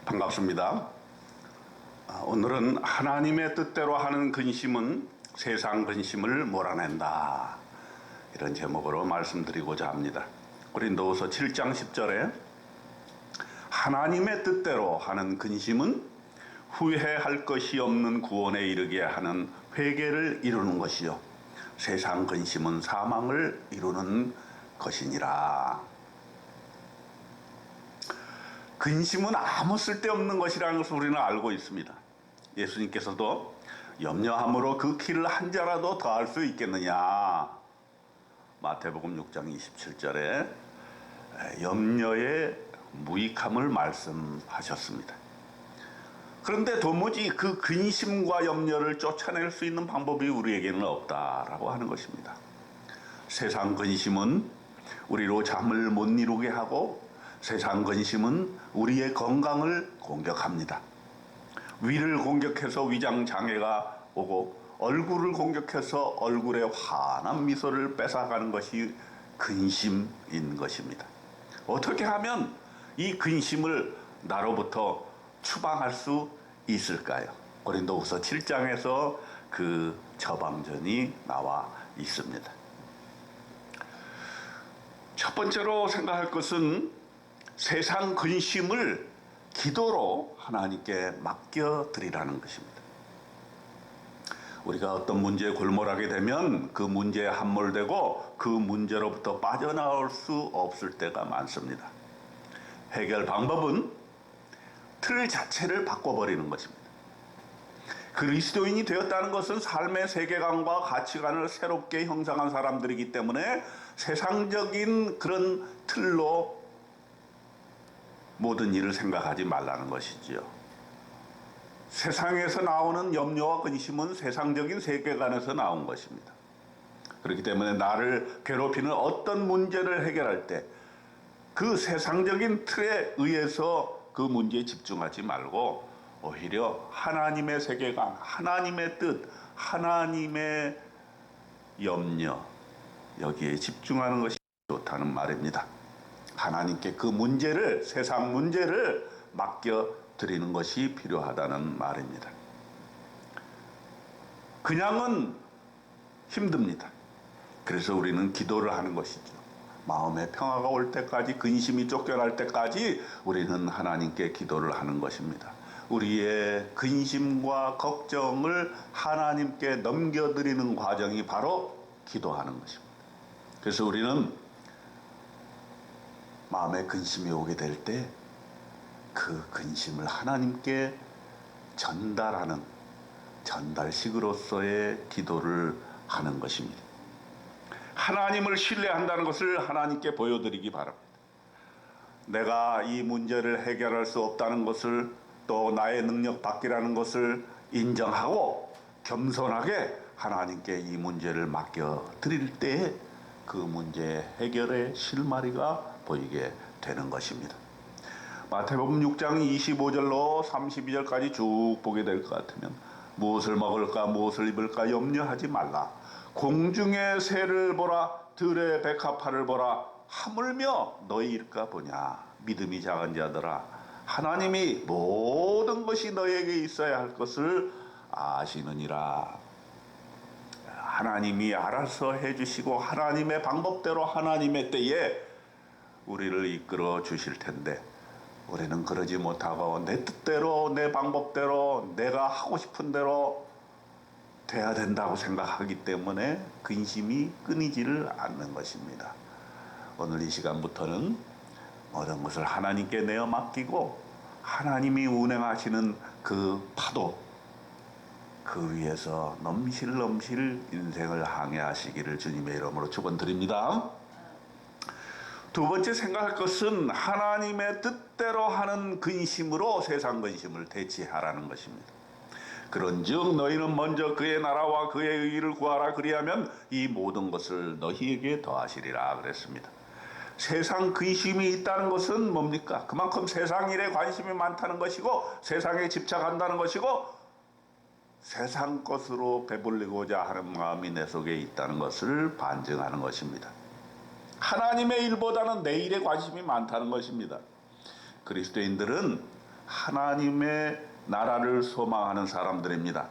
반갑습니다. 오늘은 하나님의 뜻대로 하는 근심은 세상 근심을 몰아낸다, 이런 제목으로 말씀드리고자 합니다. 고린도후서 7장 10절에 하나님의 뜻대로 하는 근심은 후회할 것이 없는 구원에 이르게 하는 회개를 이루는 것이요 세상 근심은 사망을 이루는 것이니라. 근심은 아무 쓸데없는 것이라는 것을 우리는 알고 있습니다. 예수님께서도 염려함으로 그 키를 한 자라도 더할 수 있겠느냐, 마태복음 6장 27절에 염려의 무익함을 말씀하셨습니다. 그런데 도무지 그 근심과 염려를 쫓아낼 수 있는 방법이 우리에게는 없다라고 하는 것입니다. 세상 근심은 우리로 잠을 못 이루게 하고, 세상 근심은 우리의 건강을 공격합니다. 위를 공격해서 위장 장애가 오고, 얼굴을 공격해서 얼굴의 환한 미소를 뺏어가는 것이 근심인 것입니다. 어떻게 하면 이 근심을 나로부터 추방할 수 있을까요? 고린도후서 7장에서 그 처방전이 나와 있습니다. 첫 번째로 생각할 것은 세상 근심을 기도로 하나님께 맡겨드리라는 것입니다. 우리가 어떤 문제에 골몰하게 되면 그 문제에 함몰되고 그 문제로부터 빠져나올 수 없을 때가 많습니다. 해결 방법은 틀 자체를 바꿔버리는 것입니다. 그리스도인이 되었다는 것은 삶의 세계관과 가치관을 새롭게 형성한 사람들이기 때문에 세상적인 그런 틀로 모든 일을 생각하지 말라는 것이지요. 세상에서 나오는 염려와 근심은 세상적인 세계관에서 나온 것입니다. 그렇기 때문에 나를 괴롭히는 어떤 문제를 해결할 때 그 세상적인 틀에 의해서 그 문제에 집중하지 말고 오히려 하나님의 세계관, 하나님의 뜻, 하나님의 염려, 여기에 집중하는 것이 좋다는 말입니다. 하나님께 그 문제를, 세상 문제를 맡겨드리는 것이 필요하다는 말입니다. 그냥은 힘듭니다. 그래서 우리는 기도를 하는 것이죠. 마음의 평화가 올 때까지, 근심이 쫓겨날 때까지 우리는 하나님께 기도를 하는 것입니다. 우리의 근심과 걱정을 하나님께 넘겨드리는 과정이 바로 기도하는 것입니다. 그래서 우리는 마음에 근심이 오게 될 때 그 근심을 하나님께 전달하는 전달식으로서의 기도를 하는 것입니다. 하나님을 신뢰한다는 것을 하나님께 보여드리기 바랍니다. 내가 이 문제를 해결할 수 없다는 것을, 또 나의 능력 밖이라는 것을 인정하고 겸손하게 하나님께 이 문제를 맡겨드릴 때에 그 문제 해결의 실마리가 보이게 되는 것입니다. 마태복음 6장 25절로 32절까지 쭉 보게 될 것 같으면 무엇을 먹을까 무엇을 입을까 염려하지 말라. 공중의 새를 보라, 들의 백합화를 보라. 하물며 너희일까 보냐. 믿음이 작은 자들아, 하나님이 모든 것이 너에게 있어야 할 것을 아시느니라. 하나님이 알아서 해주시고 하나님의 방법대로 하나님의 때에 우리를 이끌어 주실 텐데, 우리는 그러지 못하고 내 뜻대로, 내 방법대로, 내가 하고 싶은 대로 돼야 된다고 생각하기 때문에 근심이 끊이지를 않는 것입니다. 오늘 이 시간부터는 모든 것을 하나님께 내어 맡기고 하나님이 운행하시는 그 파도, 그 위에서 넘실넘실 인생을 항해하시기를 주님의 이름으로 축원드립니다. 두 번째 생각할 것은 하나님의 뜻대로 하는 근심으로 세상 근심을 대체하라는 것입니다. 그런즉 너희는 먼저 그의 나라와 그의 의를 구하라. 그리하면 이 모든 것을 너희에게 더하시리라 그랬습니다. 세상 근심이 있다는 것은 뭡니까? 그만큼 세상 일에 관심이 많다는 것이고, 세상에 집착한다는 것이고, 세상 것으로 배불리고자 하는 마음이 내 속에 있다는 것을 반증하는 것입니다. 하나님의 일보다는 내 일에 관심이 많다는 것입니다. 그리스도인들은 하나님의 나라를 소망하는 사람들입니다.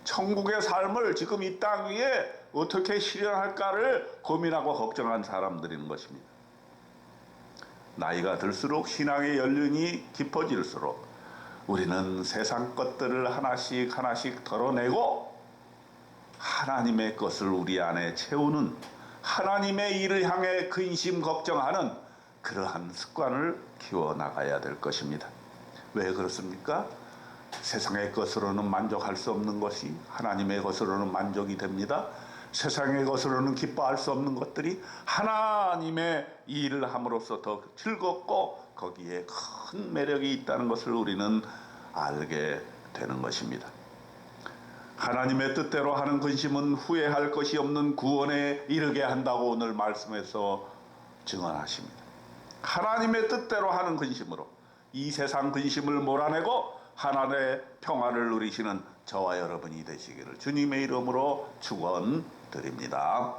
천국의 삶을 지금 이 땅 위에 어떻게 실현할까를 고민하고 걱정한 사람들인 것입니다. 나이가 들수록 신앙의 연륜이 깊어질수록 우리는 세상 것들을 하나씩 하나씩 덜어내고 하나님의 것을 우리 안에 채우는, 하나님의 일을 향해 근심 걱정하는 그러한 습관을 키워나가야 될 것입니다. 왜 그렇습니까? 세상의 것으로는 만족할 수 없는 것이 하나님의 것으로는 만족이 됩니다. 세상의 것으로는 기뻐할 수 없는 것들이 하나님의 일을 함으로써 더 즐겁고 거기에 큰 매력이 있다는 것을 우리는 알게 되는 것입니다. 하나님의 뜻대로 하는 근심은 후회할 것이 없는 구원에 이르게 한다고 오늘 말씀에서 증언하십니다. 하나님의 뜻대로 하는 근심으로 이 세상 근심을 몰아내고 하나님의 평화를 누리시는 저와 여러분이 되시기를 주님의 이름으로 축원드립니다.